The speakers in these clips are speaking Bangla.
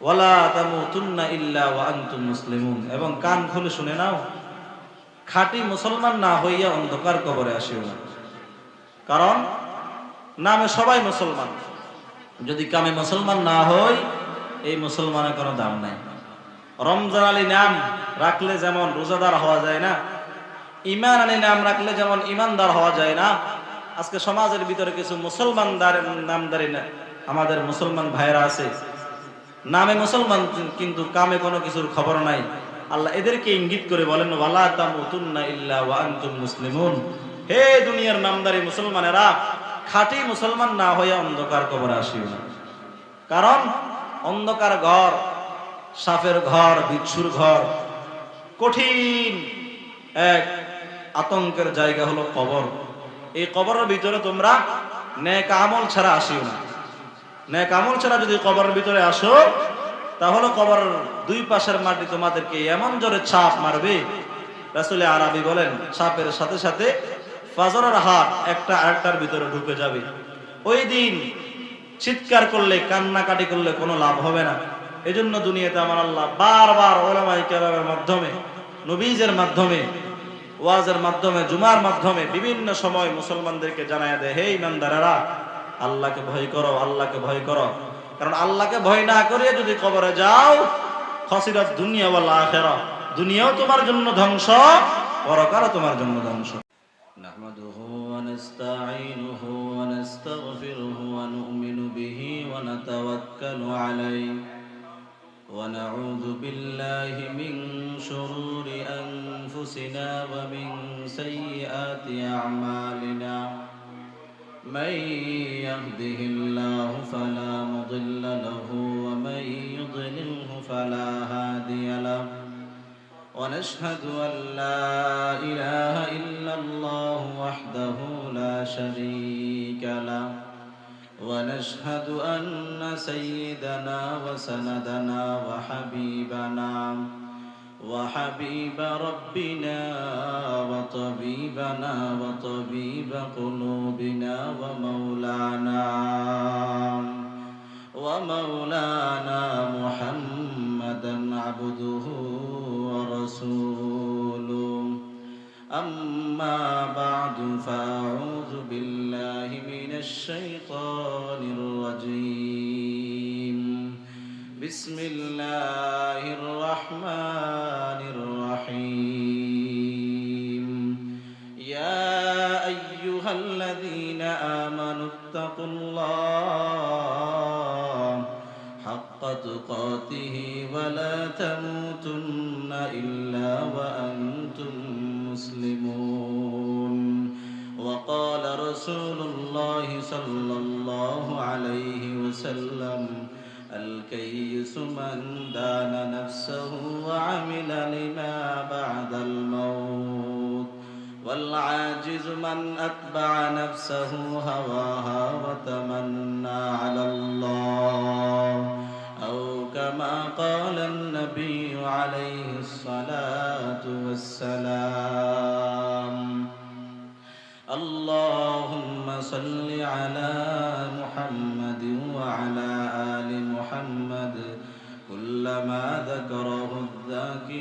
ওয়ালা তামুতুন্না ইল্লা ওয়া আনতুম মুসলিমুন, এবং কান খুলে শুনে নাও, খাঁটি মুসলমান না হইয়া অন্ধকার কবরে আসিও না। কারণ নামে সবাই মুসলমান, যদি কামে মুসলমান না হই এই মুসলমানের কোনো দাম নাই। রমজান আলী নাম রাখলে যেমন রোজাদার হওয়া যায় না, ঈমান আলী নাম রাখলে যেমন ঈমানদার হওয়া যায় না, আজকে সমাজের ভিতরে কিছু মুসলমানদার নামদারি না আমাদের মুসলমান ভাইরা আছে, নামে মুসলমান কিন্তু কামে কোনো কিছুর খবর নাই। আল্লাহ এদেরকে ইঙ্গিত করে বলেন, ওয়ালা তামুতুন্না ইল্লা ওয়া আনতুম মুসলিমুন, হে দুনিয়ার নামদারি মুসলমানেরা, খাঁটি মুসলমান না হইয়া অন্ধকার কবরে আসিও না। কারণ অন্ধকার ঘর, সাপের ঘর, বিচ্ছুর ঘর, কঠিন এক আতঙ্কের জায়গা হলো কবর। এই কবরের ভিতরে তোমরা নেক আমল ছাড়া আসিও না। নেক আমল ছাড়া যদি কবরের ভিতরে আসো, তাহলে কবরের দুই পাশের মাটি তোমাদেরকে এমন জোরে ছাপ মারবে, রাসূল আরবি বলেন ছাপের সাথে সাথে ফাজরের হাত একটা আরেকটার ভিতরে ঢুকে যাবে। ওই দিন চিৎকার করলে, কান্নাকাটি করলে কোনো লাভ হবে না। এজন্য দুনিয়াতে আমার আল্লাহ বারবার উলামায়ে কেরামের মাধ্যমে, নবীজের মাধ্যমে, ওয়াজের মাধ্যমে, জুমার মাধ্যমে বিভিন্ন সময় মুসলমানদেরকে জানায় দেয়, হে ইমানদারেরা, আল্লাহকে ভয় করো, আল্লাহকে ভয় করো। কারণ আল্লাহকে ভয় না করে যদি কবরে যাও, খাসিরাত দুনিয়া ওয়াল আখিরাহ, দুনিয়াও তোমার জন্য ধ্বংস, পরকালও তোমার জন্য ধ্বংস। নাহমাদুহু ওয়া নাস্তাঈনুহু ওয়া নাস্তাগফিরুহু ওয়া নু'মিনু বিহি ওয়া নাতাওয়াক্কালু আলাইহি ওয়া নাউযু বিল্লাহি মিন শুরুরি আনফুসিনা ওয়া মিন সাইয়্যাতি আ'মালিনা। من يهده الله فلا مضل له ومن يضلله فلا هادي له ونشهد أن لا إله إلا الله وحده لا شريك له ونشهد أن سيدنا وسندنا وحبيب ربنا وطبيبنا وطبيب قلوبنا ومولانا محمدا عبده ورسوله. أما بعد فأعوذ بالله من الشيطان الرجيم. بسم الله الرحمن الرحيم. يا أيها الذين آمنوا اتقوا الله حق تقاته ولا تموتن إلا وأنتم مسلمون. وقال رسول الله صلى الله عليه وسلم الكيس من دان نفسه وعمل لما بعد الموت والعاجز من أتبع نفسه هواها وتمنى على الله أو كما قال النبي عليه الصلاة والسلام. اللهم صل على محمد وعلى آل محمد كلما ذكره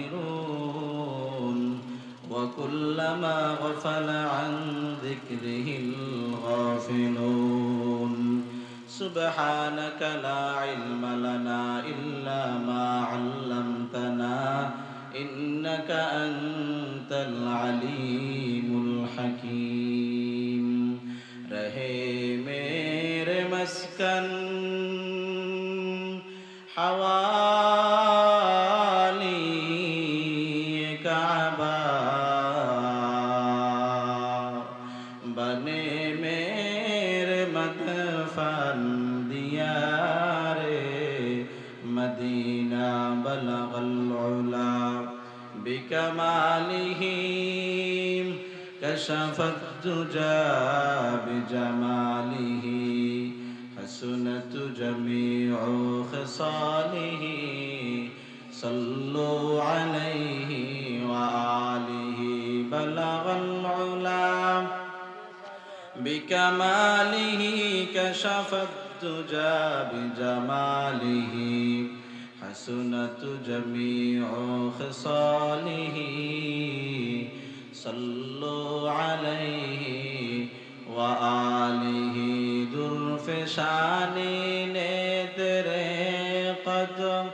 الذاكرون وكلما غفل عن ذكره الغافلون. سبحانك لا علم لنا إلا ما علمتنا إنك أنت العليم الحكيم. رہے میرے مسکن حوالی کعبہ بنے میرے مدفن دیار مدینہ بلغ العلا بکمالہ كشف الدجى بجماله حسنت جميع خصاله. صلوا عليه وآله بلغ العلا بكماله كشف الدجى بجماله حسنت جميع خصاله صلوا عليه وآله درفشانی نے تیرے قدم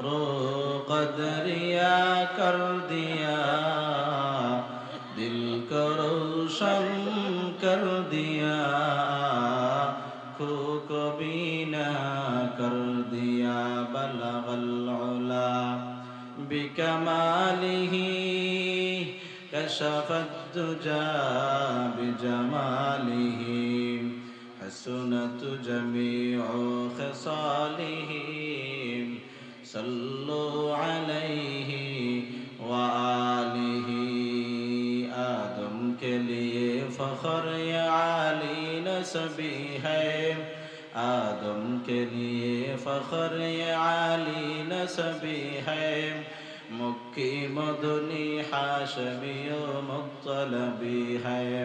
رو قدریا کر دیا دل کو روشن کر دیا کو بینا کر دیا بلغ العلا بکمالہ كشف الدجى بجماله حسنت جميع خصاله صلوا عليه وآله آدم کے لیے فخر یہ عالی نسبی ہے آدم کے لیے فخر یہ عالی نسبی ہے مکی مدنی حاشمی و مطلبی ہے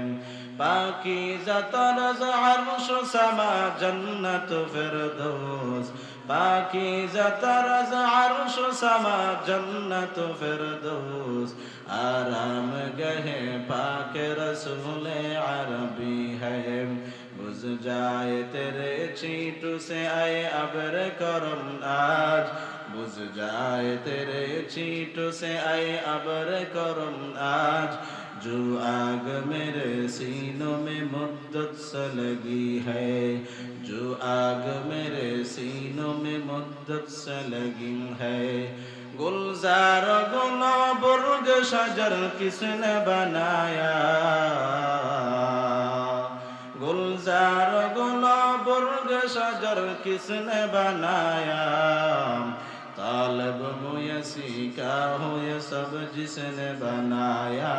پاکیزہ طرز عرش سما جنت فردوس پاکیزہ طرز عرش سما جنت فردوس آرام گہے پاک رسول عربی ہے بز جائے تیرے چیٹو سے آئے ابر کرم آج بز جائے تیرے چیٹو سے آئے ابر کرم آج جو آگ میرے سینوں میں مدت سے لگی ہے جو آگ میرے سینوں میں مدت سے لگی ہے گلزار گنا برگ شجر کس نے بنایا گلزار گنا برگ شجر کس نے بنایا طالب مویسی کا ہو یہ سب جس نے بنایا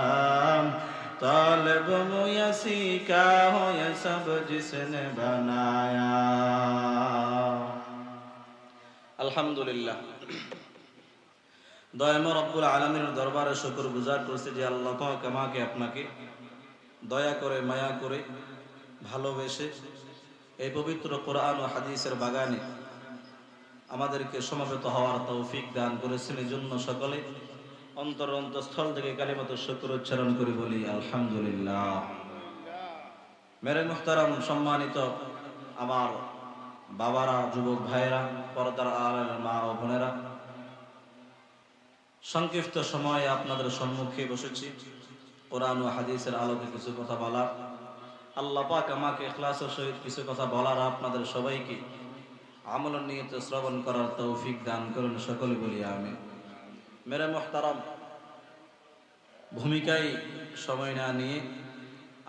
طالب مویسی کا ہو یہ سب جس نے بنایا আলহামদুলিল্লাহ দয়াময় রব্বুল আলামিনের দরবারে শুকর গুজার করছি যে আল্লাহ পাক আমাকে আপনাকে দয়া করে মায়া করে ভালোবেসে এই পবিত্র কোরআন ও হাদিসের বাগানে আমাদেরকে সমবেত হওয়ার তৌফিক দান করেছেন এই জন্য সকলে অন্তরস্থল থেকে কালিমাতুশ শুকর উচ্চারণ করে বলি আলহামদুলিল্লাহ মেরে মুহতারাম সম্মানিত আমার বাবারা যুবক ভাইরা পর্দার আড়ালের মা ও বোনেরা সংক্ষিপ্ত সময়ে আপনাদের সম্মুখে বসেছি কোরআন ও হাদিসের আলোকে কিছু কথা বলার আল্লাহ পাক আমাকে ইখলাসের সহিত কিছু কথা বলার আপনাদের সবাইকে আমলের নিয়তে শ্রবণ করার তৌফিক দান করুন সকলে বলি আমিন মেরে মুহতারাম ভূমিকায় সময় না নিয়ে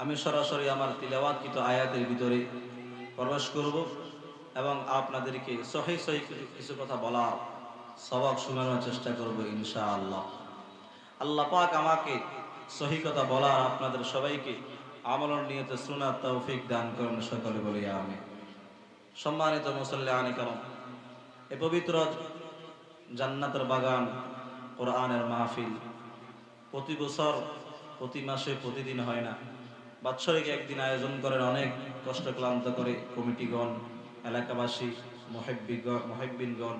আমি সরাসরি আমার তিলাওয়াতকৃত আয়াতের ভিতরে প্রবেশ করব এবং আপনাদেরকে সহিহ সহিহ কিছু কথা বলার সবক শোনানোর চেষ্টা করব ইনশাআল্লাহ আল্লাহ পাক আমাকে সহিহ কথা বলার আপনাদের সবাইকে আমলের নিয়তে শোনার তৌফিক দান করুন সকলে বলি আমিন সম্মানিত মুসল্লিয়ানে কেরাম এই পবিত্র জান্নাতের বাগান কোরআনের মাহফিল প্রতি বছর প্রতি মাসে প্রতিদিন হয় না বাৎসরিক একদিন আয়োজন করেন অনেক কষ্ট ক্লান্ত করে কমিটিগণ এলাকাবাসী মুহিব্বিনগণ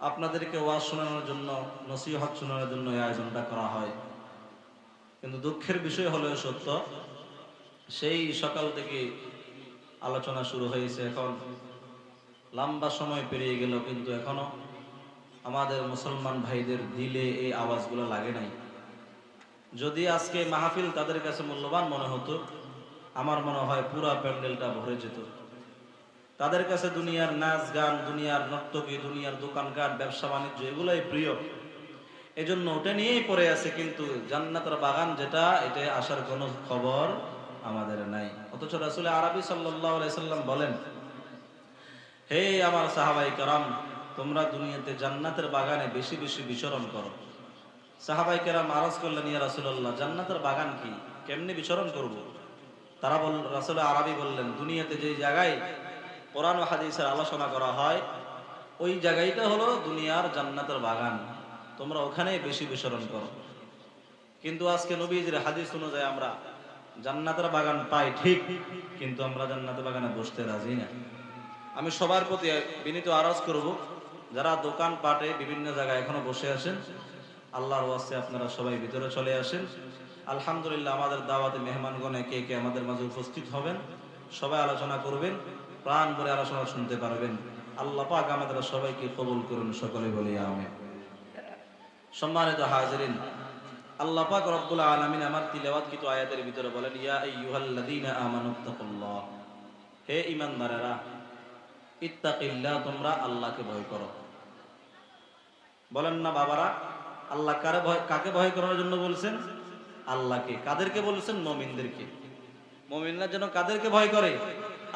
আপনাদেরকে ওয়াজ শোনানোর জন্য নসিহত শোনানোর জন্য এই আয়োজনটা করা হয় কিন্তু দুঃখের বিষয় হলো সত্য সেই সকাল থেকে আলোচনা শুরু হয়েছে এখন লম্বা সময় পেরিয়ে গেল কিন্তু এখনো আমাদের মুসলমান ভাইদের দিলে এই আওয়াজগুলো লাগে নাই যদি আজকে মাহফিল তাদের কাছে মূল্যবান মনে হতো আমার মনে হয় পুরা প্যান্ডেলটা ভরে যেত তাদের কাছে দুনিয়ার নাচ গান দুনিয়ার নর্তকী দুনিয়ার দোকানঘাট ব্যবসা বাণিজ্য এগুলোই প্রিয় এজন্য ওটা নিয়েই পড়ে আছে কিন্তু জান্নাতের বাগান যেটা এটা আসার কোনো খবর আমাদের নাই অথচ রাসূল আরবি সাল্লাল্লাহু আলাইহি সাল্লাম বলেন হে আমার সাহাবায়ে কেরাম তোমরা দুনিয়াতে জান্নাতের বাগানে বেশি বেশি বিচরণ করো সাহাবায়ে কেরাম আরজ করলেন ইয়া রাসূলুল্লাহ জান্নাতের বাগান কি কেমনে বিচরণ করব তারা রাসূল আরবি বললেন দুনিয়াতে যে জায়গায় কোরআন ও হাদিসের আলোচনা করা হয় ওই জায়গাটা হলো দুনিয়ার জান্নাতের বাগান তোমরা ওখানেই বেশি বিচরণ করো কিন্তু আজকে নবীজির হাদিস অনুযায়ী আমরা জান্নাতের বাগান পাই ঠিক কিন্তু আমরা জান্নাতের বাগানে বসতে রাজি না আমি সবার প্রতি বিনীত আরজ করব যারা দোকান পাটে বিভিন্ন জায়গায় এখনো বসে আছেন, আল্লাহর ওয়াস্তে আপনারা সবাই ভিতরে চলে আসেন। আলহামদুলিল্লাহ, আমাদের দাওয়াতে মেহমানগণে কে কে আমাদের মাঝে উপস্থিত হবেন, সবাই আলোচনা করবেন, প্রাণ ভরে আলোচনা শুনতে পারবেন। আল্লাহ পাক আমাদের সবাইকে কবুল করুন, সকলে বলি আমিন। সম্মানিত হাজিরিন, আল্লাহ পাক রব্বুল আলামিন আমার তিলাওয়াতকৃত আয়াতের ভিতরে বলেন, ইয়া আইয়ুহাল্লাযীনা আমানুত্তাকুল্লাহ, হে ঈমানদারেরা, ইত্তাকিল্লাহ, তোমরা আল্লাহকে ভয় করো। বলেন না বাবারা, আল্লাহ কাকে ভয় করার জন্য বলছেন? আল্লাহকে। কাদেরকে বলছেন? মুমিনদেরকে। মুমিনরা যেন কাদেরকে ভয় করে?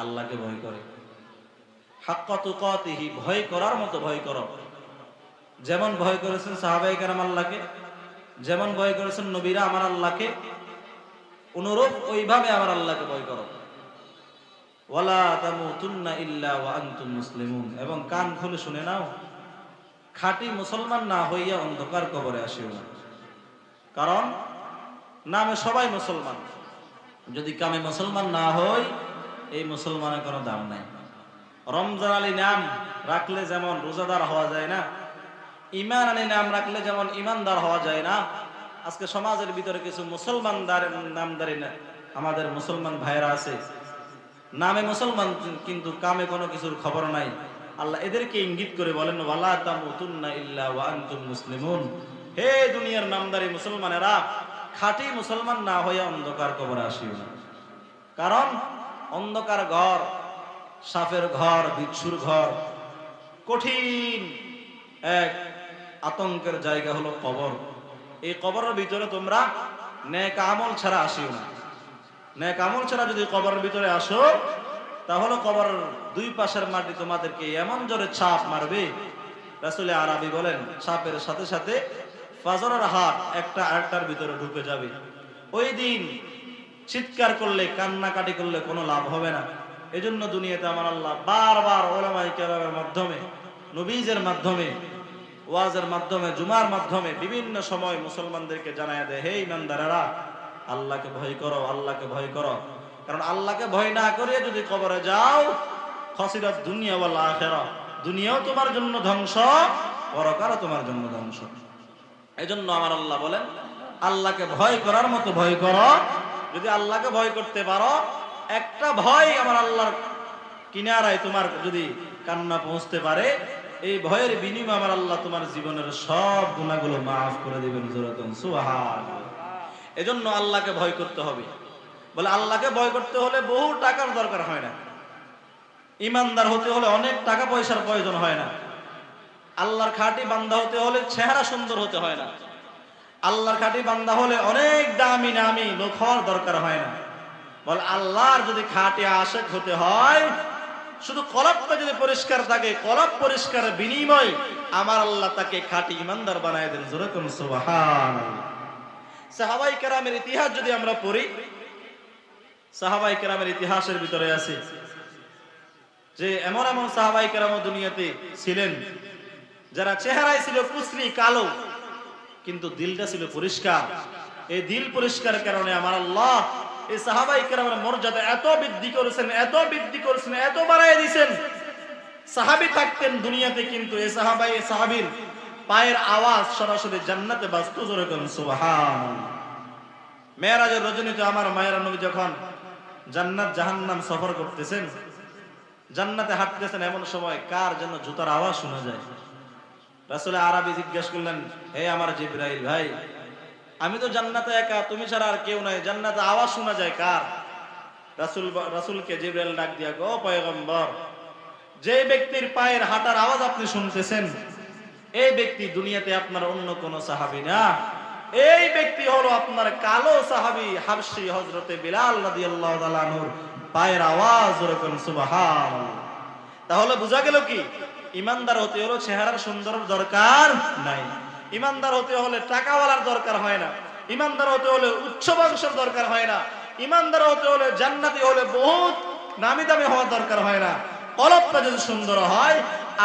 আল্লাহকে ভয় করে। হাক্কা তুকাতিহি, ভয় করার মতো ভয় করো। যেমন ভয় করেছেন সাহাবায়ে কেরাম আল্লাহকে, যেমন ভয় করেছেন নবীরা আমার আল্লাহকে, অনুরূপ ওইভাবে আমার আল্লাহকে ভয় করো। ওয়ালা তামুতুন্না ইল্লা ওয়া আনতুম মুসলিমুন, এবং কান খুলে শুনে নাও, খাঁটি মুসলমান না হইয়া অন্ধকার কবরে আসিও না। কারণ নামে সবাই মুসলমান, যদি কামে মুসলমান না হই, এই মুসলমানের কোনো দাম নাই। রমজান আলী নাম রাখলে যেমন রোজাদার হওয়া যায় না, ঈমান আলী নাম রাখলে যেমন ঈমানদার হওয়া যায় না, আজকে সমাজের ভিতরে কিছু মুসলমানদার নামদারি না আমাদের মুসলমান ভাইরা আছে, নামে মুসলমান কিন্তু কামে কোনো কিছুর খবর নাই। আল্লাহ এদেরকে ইঙ্গিত করে বলেন, ওয়ালা তামুতুন্না ইল্লা ওয়া আনতুম মুসলিমুন, হে দুনিয়ার নামদারি মুসলমানেরা, খাঁটি মুসলমান না হইয়া অন্ধকার কবরে আসিও না। কারণ অন্ধকার ঘর, সাপের ঘর, বিচ্ছুর ঘর, কঠিন এক আতঙ্কের জায়গা হলো কবর। এই কবরের ভিতরে তোমরা নেক আমল ছাড়া আসিও না। নেক আমল ছাড়া যদি কবরের ভিতরে আসো, তাহলে কবরের দুই পাশের মাটি তোমাদেরকে এমন জোরে ছাপ মারবে, রাসূল আরবি বলেন, ছাপের সাথে সাথে ফাজরের হাত একটা আরেকটার ভিতরে ঢুকে যাবে। ওই দিন চিৎকার করলে, কান্নাকাটি করলে কোনো লাভ হবে না। এজন্য দুনিয়াতে আমার আল্লাহ বারবার উলামায়ে কেরামের মাধ্যমে, নবীজের মাধ্যমে, ওয়াজের মাধ্যমে, জুমার মাধ্যমে বিভিন্ন সময় মুসলমানদেরকে জানায় দেয়, হে ঈমানদারেরা, আল্লাহকে ভয় করো, আল্লাহকে ভয় করো। কারণ আল্লাহকে ভয় না করিয়ে যদি কবরে যাও, খাসিরাত দুনিয়া ওয়াল আখিরা, দুনিয়াও তোমার জন্য ধ্বংস, পরকালও তোমার জন্য ধ্বংস। এজন্য আমার আল্লাহ বলেন, আল্লাহকে ভয় করার মতো ভয় করো। যদি আল্লাহকে ভয় করতে পারো, একটা ভয় আমার আল্লাহর কিনারায় তোমার যদি কান্না পৌঁছতে পারে, এই ভয়ের বিনিময়ে আমার আল্লাহ তোমার জীবনের সব গুনাহগুলো মাফ করে দিবেন। সুবহানাল্লাহ। এজন্য আল্লাহকে ভয় করতে হবে। বলে আল্লাহকে ভয় করতে হলে বহু টাকার দরকার হয় না, ঈমানদার হতে হলে অনেক টাকা পয়সার প্রয়োজন হয় না, আল্লাহর খাঁটি বান্দা হতে হলে চেহারা সুন্দর হতে হয় না, আল্লাহর খাঁটি বান্দা হলে অনেক দামি নামি লোক হওয়ার দরকার হয় না। বল আল্লাহর যদি খাঁটি আশিক হতে হয়, শুধু কলবটা যদি পরিষ্কার থাকে, কলব পরিষ্কারের বিনিময় আমার আল্লাহ তাকে খাঁটি ঈমানদার বানায় দেন। জোরে কোন সুবহানাল্লাহ। সাহাবায়ে কেরামের ইতিহাস যদি আমরা পড়ি, সাহাবায়ে কেরামের ইতিহাসের ভিতরে আছে যে এমন এমন সাহাবায়ে কেরাম দুনিয়াতে ছিলেন যারা চেহারায় ছিল কুচরি কালো, কিন্তু দিলটা ছিল পরিষ্কার। এই দিল পরিষ্কারের কারণে আমার আল্লাহ এই সাহাবায়ে কেরামের মর্যাদা এত বৃদ্ধি করেছেন, এত বৃদ্ধি করেছেন, এত বাড়ায় দিয়েছেন। সাহাবী থাকতেন দুনিয়াতে, কিন্তু এই সাহাবীর পায়ের আওয়াজ সরাসরি জান্নাতে বাজতো। জোরে বলুন সুবহানাল্লাহ। মেরাজের রজনীতে আমার মায়ের নবী যখন জান্নাত জাহান্নাম সফর করতেছেন, জান্নাতে হাঁটতেছেন, এমন সময় কার যেন জুতার আওয়াজ শোনা যায়। রাসূল আরবি জিজ্ঞাসা করলেন, হে আমার জিবরাইল ভাই, আমি তো জান্নাতে একা, তুমি ছাড়া আর কেউ নাই, জান্নাতে আওয়াজ শোনা যায় কার? রাসূলকে জিবরাইল ডাক দিয়া, গো পয়গম্বর, যে ব্যক্তির পায়ের হাঁটার আওয়াজ আপনি শুনতেছেন, এই ব্যক্তি দুনিয়াতে আপনার অন্য কোন সাহাবী না, এই ব্যক্তি হলো আপনার কালো সাহাবী হাবশী হযরতে বিলাল রাদিয়াল্লাহু তাআলা আনহুর পায়ের আওয়াজ। এরকম সুবহানাল্লাহ। তাহলে বোঝা গেল কি, ঈমানদার হতে হলো চেহারার সুন্দরের দরকার নাই, ঈমানদার হতে হলে টাকাওয়ালার দরকার হয় না, ঈমানদার হতে হলে উচ্চ বংশের দরকার হয় না, ঈমানদার হতে হলে জান্নাতি হলে বহুত নামি দামি হওয়ার দরকার হয় না। কলবটা যদি সুন্দর হয়,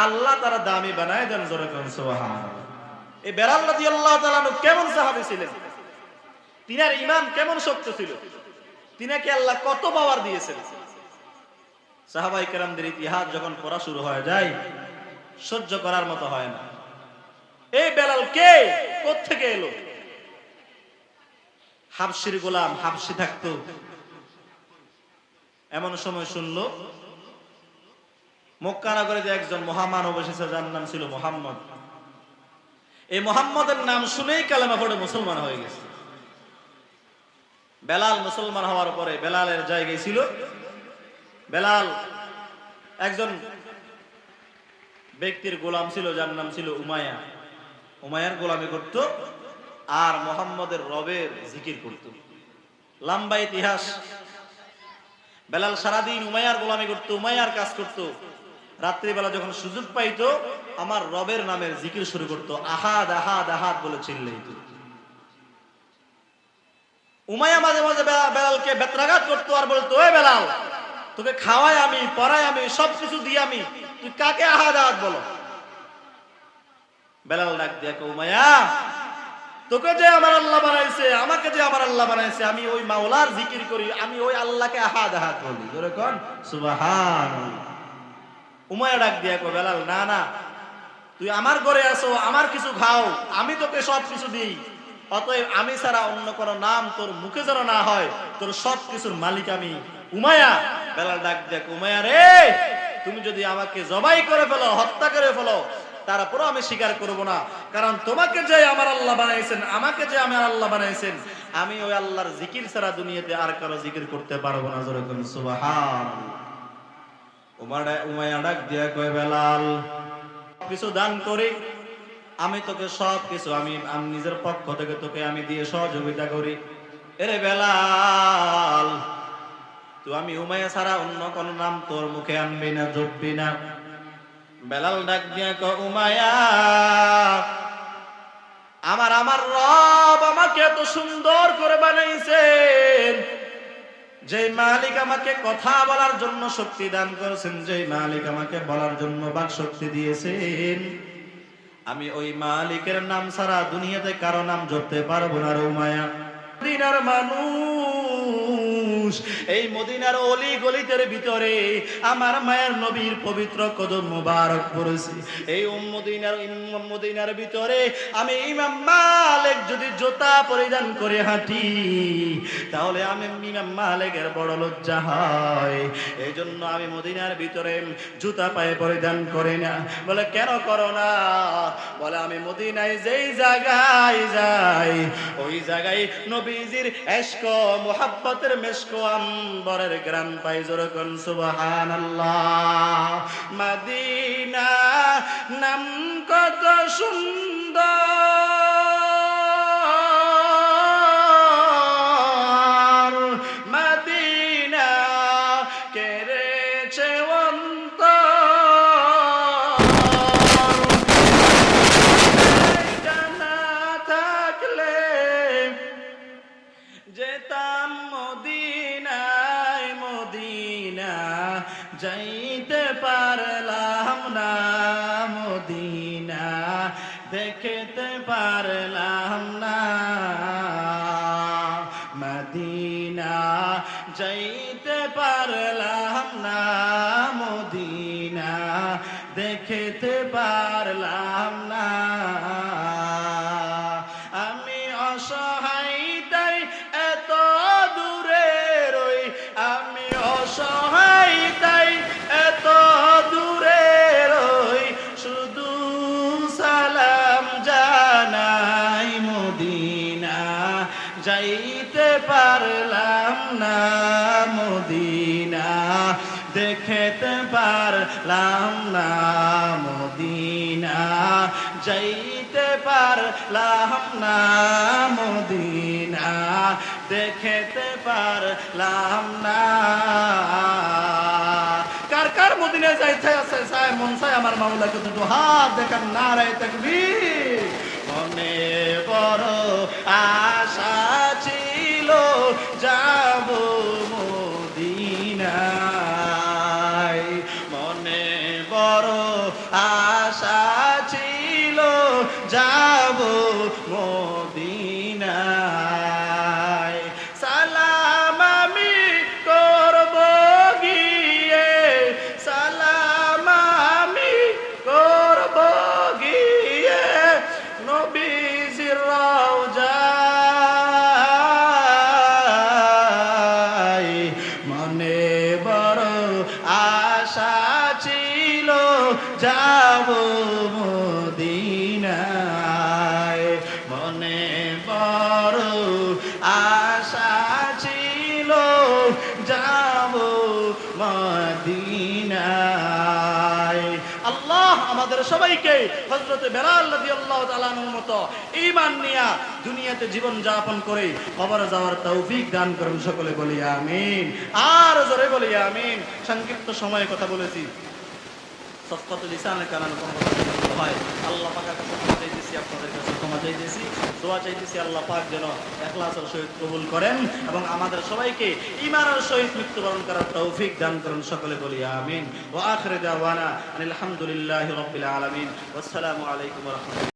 আল্লাহ তারা দামি বানায় দেন। জোরে বলুন সুবহানাল্লাহ। এই বিলাল রাদিয়াল্লাহু তাআলা আনহু কেমন সাহাবী ছিলেন, তিনার ঈমান কেমন শক্ত ছিল, তিনাকে আল্লাহ কত পাওয়ার দিয়েছেন। সাহাবায়ে কেরামদের ইতিহাস যখন পড়া শুরু হয়ে যায়, সহ্য করার মতো হয় না। এই বেলাল কে, কোত্থেকে এলো? হাবশির গোলাম, হাবশি থাকতো। এমন সময় শুনলো মক্কা নগরে যে একজন মহামানব এসেছে, যার নাম ছিল মুহাম্মদ। এই মুহাম্মদের নাম শুনেই কালেমা পড়ে মুসলমান হয়ে গেছে। বেলাল মুসলমান হওয়ার পরে বেলালের জায়গায় ছিল, বেলাল একজন ব্যক্তির গোলাম ছিল, যার নাম ছিল উমাইয়া। উমাইয়ার গোলামি করত আর মুহাম্মদের রবের জিকির করত। লম্বা ইতিহাস। বেলাল সারাদিন উমাইয়ার গোলামি করত, উমাইয়ার কাজ করত। রাত্রিবেলা যখন সুযোগ পাইতো আমার রবের নামের জিকির শুরু করত, আহাদ আহাদ আহাদ বলে চিল্লাইত। উমাইয়া মাঝে মাঝে বেলালকে বেত্রাঘাত করতো আর বলতো, ওই বেলাল, তোকে খাওয়াই আমি, পড়াই আমি, সবকিছু দিই আমি, তুই কাকে আহাদ আহাদ বলো? বেলাল ডাক দিয়া কয়, উমাইয়া, তোকে যে আমার আল্লাহ বানাইছে, আমাকে যে আমার আল্লাহ বানাইছে, আমি ওই মাওলার জিকির করি, আমি ওই আল্লাহকে আহাদ আহাদ বলি। জোরে কোন সুবহানাল্লাহ। উমাইয়া ডাক দিয়া কয়, বেলাল, না না, তুই আমার ঘরে আসো, আমার কিছু খাও, আমি তোকে সব কিছু দিই, অতএব আমি ছাড়া অন্য কোনো নাম তোর মুখে যেন না হয়, তোর সব কিছুর মালিক আমি। উমাইয়া, বেলাল ডাক দিয়া কয়, উমাইয়া রে, তুমি যদি আমাকে জবাই করে ফেলো, হত্যা করে ফেলো, তারপরও আমি স্বীকার করব না, কারণ তোমাকে যে আমার আল্লাহ বানাইছেন, আমাকে যে আমার আল্লাহ বানাইছেন, আমি ওই আল্লাহর জিকির ছাড়া দুনিয়াতে আর কারো জিকির করতে পারবো না। জোরে কোন সুবহানাল্লাহ। উমাইয়া ডাক দিয়া কয়, বেলাল, কিছু দান করি, আমি তোকে সব কিছু আমি নিজের পক্ষ থেকে তোকে আমি দিয়ে সহযোগিতা করি। এরে বেলাল, তুই আমি উমাইয়া ছাড়া অন্য কোন নাম তোর মুখে আনবি না, জপবি না। বেলাল ডাক দিয়া কয়, উমাইয়া, আমার রব আমাকে এত সুন্দর করে বানাইছেন, যে মালিক আমাকে কথা বলার জন্য শক্তি দান করেছেন, যে মালিক আমাকে বলার জন্য বাক শক্তি দিয়েছেন, আমি ওই মালিকের নাম ছাড়া দুনিয়াতে কারো নাম জপতে পারবো না। উমাইয়া, মদিনার মানুষ, এই মদিনার অলি গলিতের ভিতরে আমার মায়ের নবীর পবিত্র কদম মুবারক পড়েছে। এই মদিনার ভিতরে আমি ইমাম মালিক যদি জুতা পরিধান করে হাঁটি, তাহলে আমি ইমাম মালিকের বড় লজ্জা হয়। এই জন্য আমি মদিনার ভিতরে জুতা পায়ে পরিধান করি না। বলে, কেন করো না? বলে, আমি মদিনায় যেই জায়গায় যাই, ওই জায়গায় নবীজির ইশক মুহাব্বতের মেশক আম্বরের গ্রাম পাই। জোরে কোন সুবহানাল্লাহ। মদিনা নাম কত সুন্দর, মদিনা কেড়েছে অন্তর, জানা থাকলে যেতাম মদিনায়, মদিনা যাইতে পারলাম না, মদিনা দেখতে পারলাম না, মদিনা যাইতে পারলাম না, মদিনা দেখতে পারলাম না। আমি অসহায় তাই এত দূরে রই, আমি অসহায় তাই এত দূরে রই, শুধু সালাম জানাই, মদিনা যাইতে পারলাম না, মদিনা দেখতে পারলাম না, মদিনা যাইতে পারলাম না, মদিনা দেখতে পারলাম না। কার কার মদিনায় যাইতে আছে চায়, মন চায় আমার মাওলাকে দুটো হাত দেখান, নারায়ে তাকবীর। মনে বড় আশা ছিল যাব মদিনায়, মনে বড় আশা ছিল যাব মদিনায়। সালাম আমি করব গিয়ে, সালাম আমি করব সবাইকে হযরতে বেলাল রাদিয়াল্লাহু তাআলা আনহুর মতো ঈমান নিয়ে দুনিয়াতে জীবন যাপন করে কবরে যাওয়ার তৌফিক দান করুন। সকলে বলি আমিন। আর জোরে বলি আমিন। সংক্ষিপ্ত সময়ে কথা বলেছি, সফকাতুল লিসানের কারণে কোনো কথা বলতে হয়। আল্লাহ পাকের কাছে ক্ষমা চাইতেছি, আপনাদের কাছে ক্ষমা চাইতেছি, দোয়া চাইতেছি আল্লাহ পাক যেন ইখলাসের সহিত কবুল করেন এবং আমাদের সবাইকে ঈমানের সহিত মৃত্যুবরণ করার তৌফিক দান করুন। সকলে বলি আমিন। ওয়া আখিরু দাওয়ানা আলহামদুলিল্লাহি রাব্বিল আলামিন। ওয়াসসালামু আলাইকুম ওয়া রাহমাতুল্লাহ।